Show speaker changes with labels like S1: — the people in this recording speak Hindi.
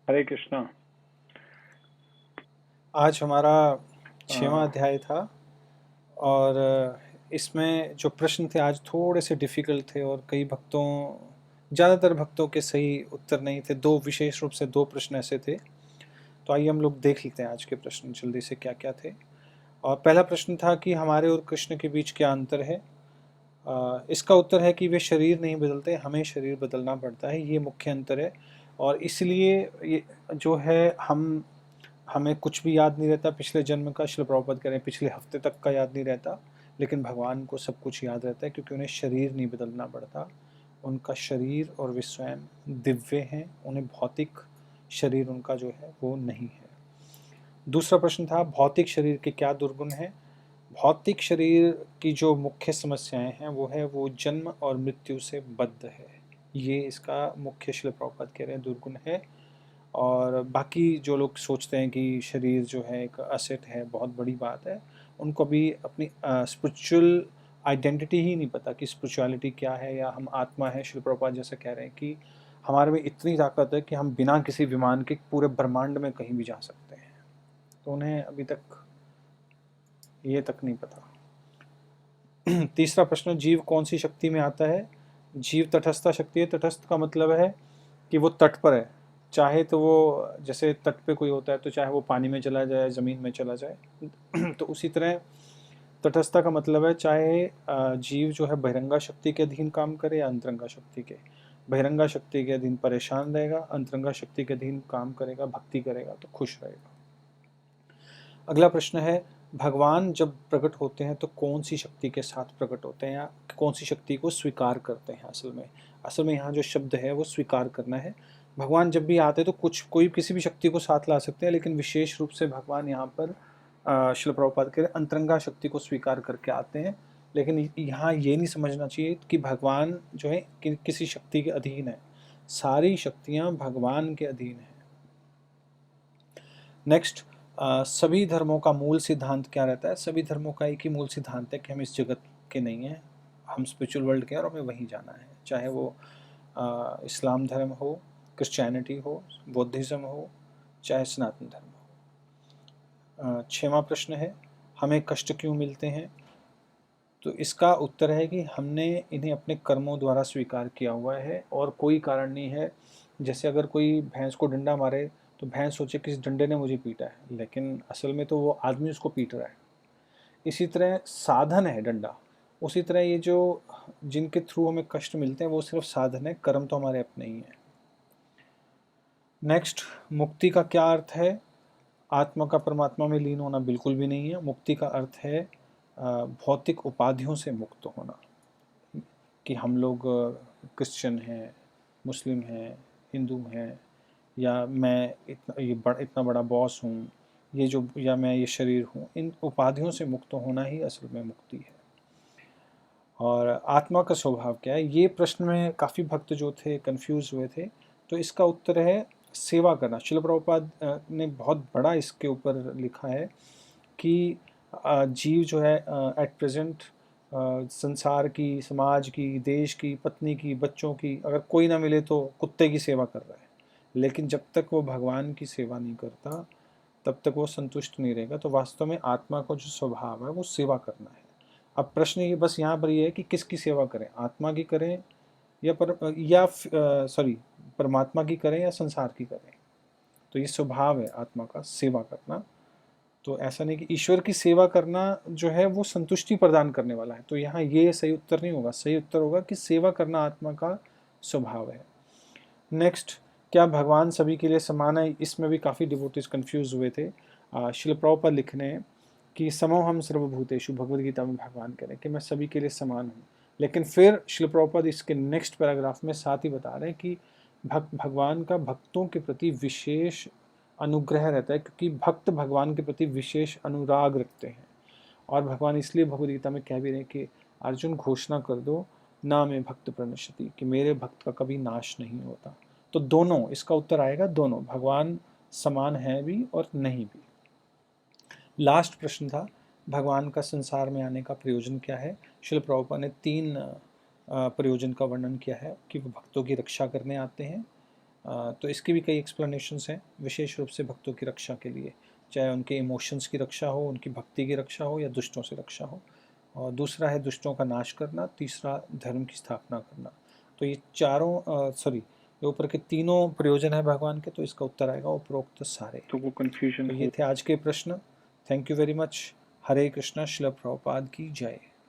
S1: हरे कृष्णा।
S2: आज हमारा
S1: हाँ।
S2: 6वां अध्याय था और इसमें जो प्रश्न थे आज थोड़े से डिफ़िकल्ट थे और कई भक्तों ज़्यादातर भक्तों के सही उत्तर नहीं थे। दो विशेष रूप से दो प्रश्न ऐसे थे। तो आइए हम लोग देख लेते हैं आज के प्रश्न जल्दी से क्या क्या थे। और पहला प्रश्न था कि हमारे और कृष्ण के बीच क्या अंतर है। इसका उत्तर है कि वे शरीर नहीं बदलते, हमें शरीर बदलना पड़ता है, ये मुख्य अंतर है। और इसलिए ये जो है हमें कुछ भी याद नहीं रहता पिछले जन्म का। श्रील प्रभुपाद कह रहे हैं पिछले हफ्ते तक का याद नहीं रहता, लेकिन भगवान को सब कुछ याद रहता है क्योंकि उन्हें शरीर नहीं बदलना पड़ता। उनका शरीर और वे स्वयं दिव्य हैं, उन्हें भौतिक शरीर उनका जो है वो नहीं है। दूसरा प्रश्न था भौतिक शरीर के क्या दुर्गुण हैं। भौतिक शरीर की जो मुख्य समस्याएं हैं वो जन्म और मृत्यु से बद्ध है। ये इसका मुख्य श्रील प्रभुपाद कह रहे हैं दुर्गुण है। और बाकी जो लोग सोचते हैं कि शरीर जो है एक असेट है, बहुत बड़ी बात है, उनको भी अपनी स्पिरिचुअल आइडेंटिटी ही नहीं पता कि स्पिरिचुअलिटी क्या है या हम आत्मा है। श्री प्रभुपाद जैसे कह रहे हैं कि हमारे में इतनी ताकत है कि हम बिना किसी विमान के पूरे ब्रह्मांड में कहीं भी जा सकते हैं। तो उन्हें अभी तक ये तक नहीं पता। तीसरा प्रश्न जीव कौन सी शक्ति में आता है। जीव तटस्थ शक्ति है। तटस्थ का मतलब है कि वो तट पर है। चाहे तो वो जैसे तट पे कोई होता है तो चाहे वो पानी में चला जाए, ज़मीन में चला जाए तो उसी तरह तटस्थता का मतलब है चाहे जीव जो है बहिरंगा शक्ति के अधीन काम करे या अंतरंगा शक्ति के। बहिरंगा शक्ति के अधीन परेशान रहेगा, अंतरंगा शक्ति के अधीन काम करेगा, भक्ति करेगा तो खुश रहेगा। अगला प्रश्न है भगवान जब प्रकट होते हैं तो कौन सी शक्ति के साथ प्रकट होते हैं या कौन सी शक्ति को स्वीकार करते हैं। असल में यहाँ जो शब्द है वो स्वीकार करना है। भगवान जब भी आते हैं तो कोई किसी भी शक्ति को साथ ला सकते हैं, लेकिन विशेष रूप से भगवान यहाँ पर श्रील प्रभुपाद के अंतरंगा शक्ति को स्वीकार करके आते हैं। लेकिन यहाँ ये नहीं समझना चाहिए कि भगवान जो है किसी शक्ति के अधीन है। सारी शक्तियाँ भगवान के अधीन है। नेक्स्ट, सभी धर्मों का मूल सिद्धांत क्या रहता है। सभी धर्मों का एक ही मूल सिद्धांत है कि हम इस जगत के नहीं हैं, हम स्पिरिचुअल वर्ल्ड के हैं और हमें वहीं जाना है। चाहे वो इस्लाम धर्म हो, क्रिश्चियनिटी हो, बौद्धिज्म हो, चाहे सनातन धर्म हो। 6वां प्रश्न है हमें कष्ट क्यों मिलते हैं। तो इसका उत्तर है कि हमने इन्हें अपने कर्मों द्वारा स्वीकार किया हुआ है और कोई कारण नहीं है। जैसे अगर कोई भैंस को डंडा मारे तो भैंस सोचे कि इस डंडे ने मुझे पीटा है, लेकिन असल में तो वो आदमी उसको पीट रहा है। इसी तरह साधन है डंडा। उसी तरह ये जो जिनके थ्रू हमें कष्ट मिलते हैं वो सिर्फ साधन है, कर्म तो हमारे अपने ही हैं। नेक्स्ट, मुक्ति का क्या अर्थ है। आत्मा का परमात्मा में लीन होना बिल्कुल भी नहीं है। मुक्ति का अर्थ है भौतिक उपाधियों से मुक्त होना। कि हम लोग क्रिश्चियन हैं, मुस्लिम हैं, हिंदू हैं, या मैं इतना बड़ा बॉस हूँ, ये जो या मैं ये शरीर हूँ, इन उपाधियों से मुक्त होना ही असल में मुक्ति है। और आत्मा का स्वभाव क्या है, ये प्रश्न में काफ़ी भक्त जो थे कंफ्यूज हुए थे। तो इसका उत्तर है सेवा करना। श्रील प्रभुपाद ने बहुत बड़ा इसके ऊपर लिखा है कि जीव जो है एट प्रेजेंट संसार की, समाज की, देश की, पत्नी की, बच्चों की, अगर कोई ना मिले तो कुत्ते की सेवा कर रहा है। लेकिन जब तक वो भगवान की सेवा नहीं करता तब तक वो संतुष्ट नहीं रहेगा। तो वास्तव में आत्मा का जो स्वभाव है वो सेवा करना है। अब प्रश्न ये बस यहाँ पर ये है कि किसकी सेवा करें, आत्मा की करें या सॉरी परमात्मा की करें या संसार की करें। तो ये स्वभाव है आत्मा का सेवा करना। तो ऐसा नहीं कि ईश्वर की सेवा करना जो है वो संतुष्टि प्रदान करने वाला है। तो यहाँ ये सही उत्तर नहीं होगा। सही उत्तर होगा कि सेवा करना आत्मा का स्वभाव है। नेक्स्ट, क्या भगवान सभी के लिए समान है। इसमें भी काफ़ी डिवोटीज कंफ्यूज हुए थे। शिल प्रभुपाद लिखने कि समोहम सर्वभूतेषु, भगवद गीता में भगवान कह रहे हैं कि मैं सभी के लिए समान हूँ। लेकिन फिर शिल प्रभुपाद इसके नेक्स्ट पैराग्राफ में साथ ही बता रहे हैं कि भगवान का भक्तों के प्रति विशेष अनुग्रह रहता है, क्योंकि भक्त भगवान के प्रति विशेष अनुराग रखते हैं। और भगवान इसलिए भगवद गीता में कह भी रहे हैं कि अर्जुन घोषणा कर दो ना मैं भक्त प्रणश्यति, कि मेरे भक्त का कभी नाश नहीं होता। तो दोनों, इसका उत्तर आएगा दोनों, भगवान समान है भी और नहीं भी। लास्ट प्रश्न था भगवान का संसार में आने का प्रयोजन क्या है। श्रील प्रभुपाद ने 3 प्रयोजन का वर्णन किया है कि वो भक्तों की रक्षा करने आते हैं, तो इसकी भी कई एक्सप्लेनेशंस हैं, विशेष रूप से भक्तों की रक्षा के लिए, चाहे उनके इमोशंस की रक्षा हो, उनकी भक्ति की रक्षा हो या दुष्टों से रक्षा हो। और दूसरा है दुष्टों का नाश करना, तीसरा धर्म की स्थापना करना। तो ये चारों ये ऊपर के तीनों प्रयोजन है भगवान के, तो इसका उत्तर आएगा उपरोक्त सारे।
S1: तो वो कंफ्यूजन
S2: तो ये थे आज के प्रश्न। Thank you very much. Hare Krishna. Srila Prabhupada की जय।